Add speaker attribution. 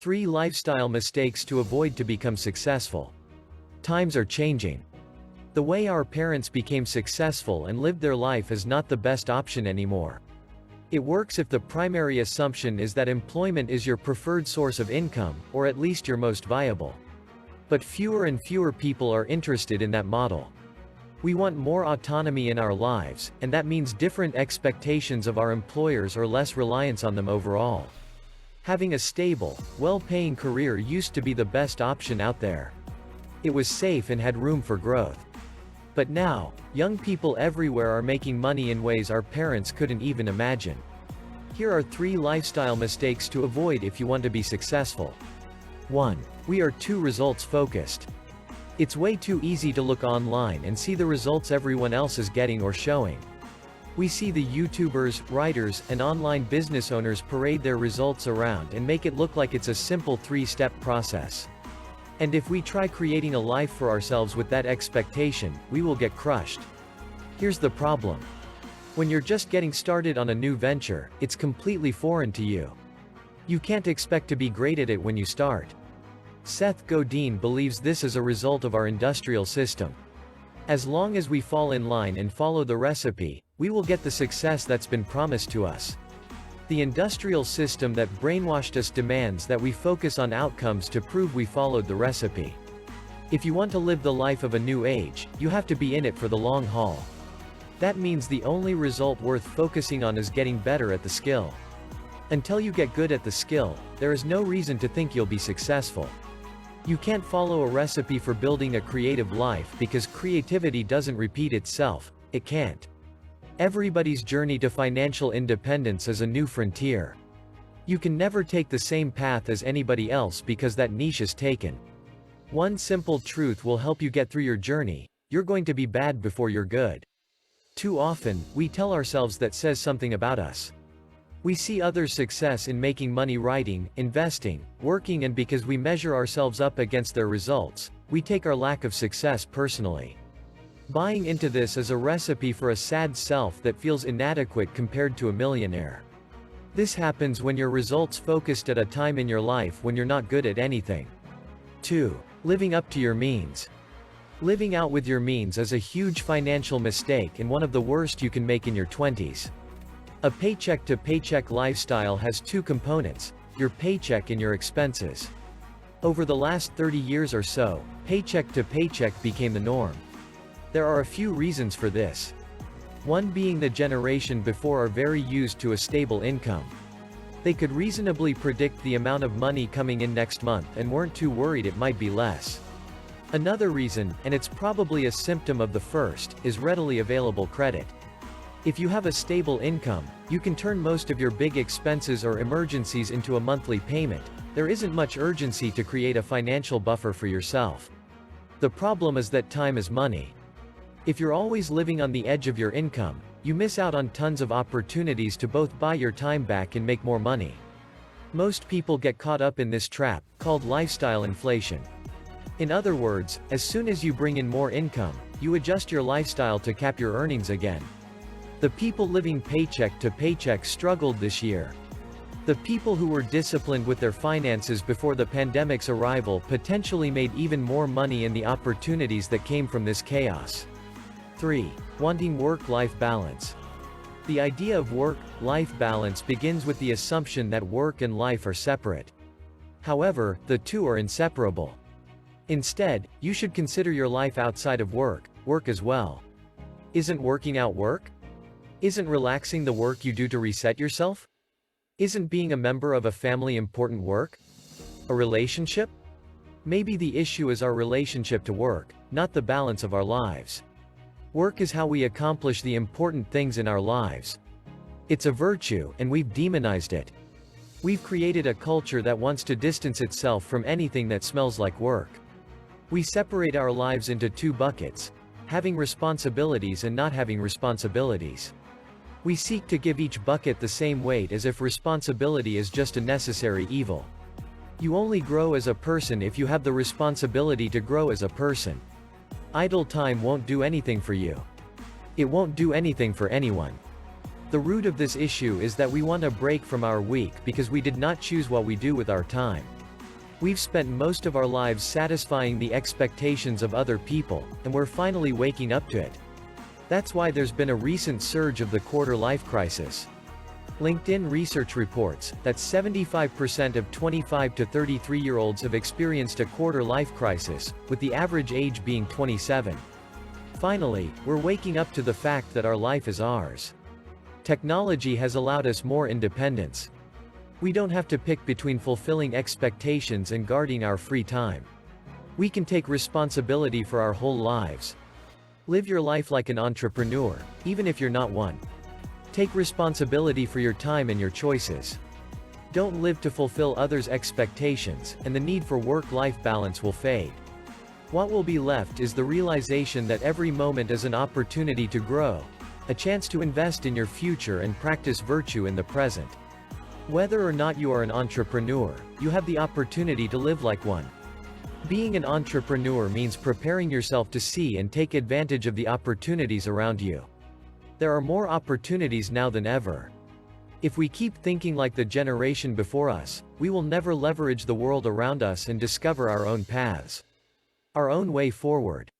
Speaker 1: 3 lifestyle mistakes to avoid to become successful. Times are changing. The way our parents became successful and lived their life is not the best option anymore. It works if the primary assumption is that employment is your preferred source of income, or at least your most viable. But fewer and fewer people are interested in that model. We want more autonomy in our lives, and that means different expectations of our employers or less reliance on them overall. Having a stable, well-paying career used to be the best option out there. It was safe and had room for growth. But now, young people everywhere are making money in ways our parents couldn't even imagine. Here are 3 lifestyle mistakes to avoid if you want to be successful. 1. We are too results-focused. It's way too easy to look online and see the results everyone else is getting or showing. We see the YouTubers, writers, and online business owners parade their results around and make it look like it's a simple 3-step process. And if we try creating a life for ourselves with that expectation, we will get crushed. Here's the problem. When you're just getting started on a new venture, it's completely foreign to you. You can't expect to be great at it when you start. Seth Godin believes this is a result of our industrial system. As long as we fall in line and follow the recipe, we will get the success that's been promised to us. The industrial system that brainwashed us demands that we focus on outcomes to prove we followed the recipe. If you want to live the life of a new age, you have to be in it for the long haul. That means the only result worth focusing on is getting better at the skill. Until you get good at the skill, there is no reason to think you'll be successful. You can't follow a recipe for building a creative life because creativity doesn't repeat itself, it can't. Everybody's journey to financial independence is a new frontier. You can never take the same path as anybody else because that niche is taken. One simple truth will help you get through your journey: you're going to be bad before you're good. Too often, we tell ourselves that says something about us. We see others' success in making money writing, investing, working, and because we measure ourselves up against their results, we take our lack of success personally. Buying into this is a recipe for a sad self that feels inadequate compared to a millionaire. This happens when you're results-focused at a time in your life when you're not good at anything. 2. Living up to your means. Living out with your means is a huge financial mistake and one of the worst you can make in your 20s. A paycheck-to-paycheck lifestyle has 2 components: your paycheck and your expenses. Over the last 30 years or so, paycheck-to-paycheck became the norm. There are a few reasons for this. One being the generation before are very used to a stable income. They could reasonably predict the amount of money coming in next month and weren't too worried it might be less. Another reason, and it's probably a symptom of the first, is readily available credit. If you have a stable income, you can turn most of your big expenses or emergencies into a monthly payment. There isn't much urgency to create a financial buffer for yourself. The problem is that time is money. If you're always living on the edge of your income, you miss out on tons of opportunities to both buy your time back and make more money. Most people get caught up in this trap, called lifestyle inflation. In other words, as soon as you bring in more income, you adjust your lifestyle to cap your earnings again. The people living paycheck to paycheck struggled this year. The people who were disciplined with their finances before the pandemic's arrival potentially made even more money in the opportunities that came from this chaos. 3. Wanting work-life balance. The idea of work-life balance begins with the assumption that work and life are separate. However, the two are inseparable. Instead, you should consider your life outside of work as well. Isn't working out work? Isn't relaxing the work you do to reset yourself? Isn't being a member of a family important work? A relationship? Maybe the issue is our relationship to work, not the balance of our lives. Work is how we accomplish the important things in our lives. It's a virtue, and we've demonized it. We've created a culture that wants to distance itself from anything that smells like work. We separate our lives into 2 buckets: having responsibilities and not having responsibilities. We seek to give each bucket the same weight as if responsibility is just a necessary evil. You only grow as a person if you have the responsibility to grow as a person. Idle time won't do anything for you. It won't do anything for anyone. The root of this issue is that we want a break from our week because we did not choose what we do with our time. We've spent most of our lives satisfying the expectations of other people, and we're finally waking up to it. That's why there's been a recent surge of the quarter-life crisis. LinkedIn research reports that 75% of 25 to 33-year-olds have experienced a quarter-life crisis, with the average age being 27. Finally, we're waking up to the fact that our life is ours. Technology has allowed us more independence. We don't have to pick between fulfilling expectations and guarding our free time. We can take responsibility for our whole lives. Live your life like an entrepreneur, even if you're not one. Take responsibility for your time and your choices. Don't live to fulfill others' expectations, and the need for work-life balance will fade. What will be left is the realization that every moment is an opportunity to grow, a chance to invest in your future and practice virtue in the present. Whether or not you are an entrepreneur, you have the opportunity to live like one. Being an entrepreneur means preparing yourself to see and take advantage of the opportunities around you. There are more opportunities now than ever. If we keep thinking like the generation before us, we will never leverage the world around us and discover our own paths. Our own way forward.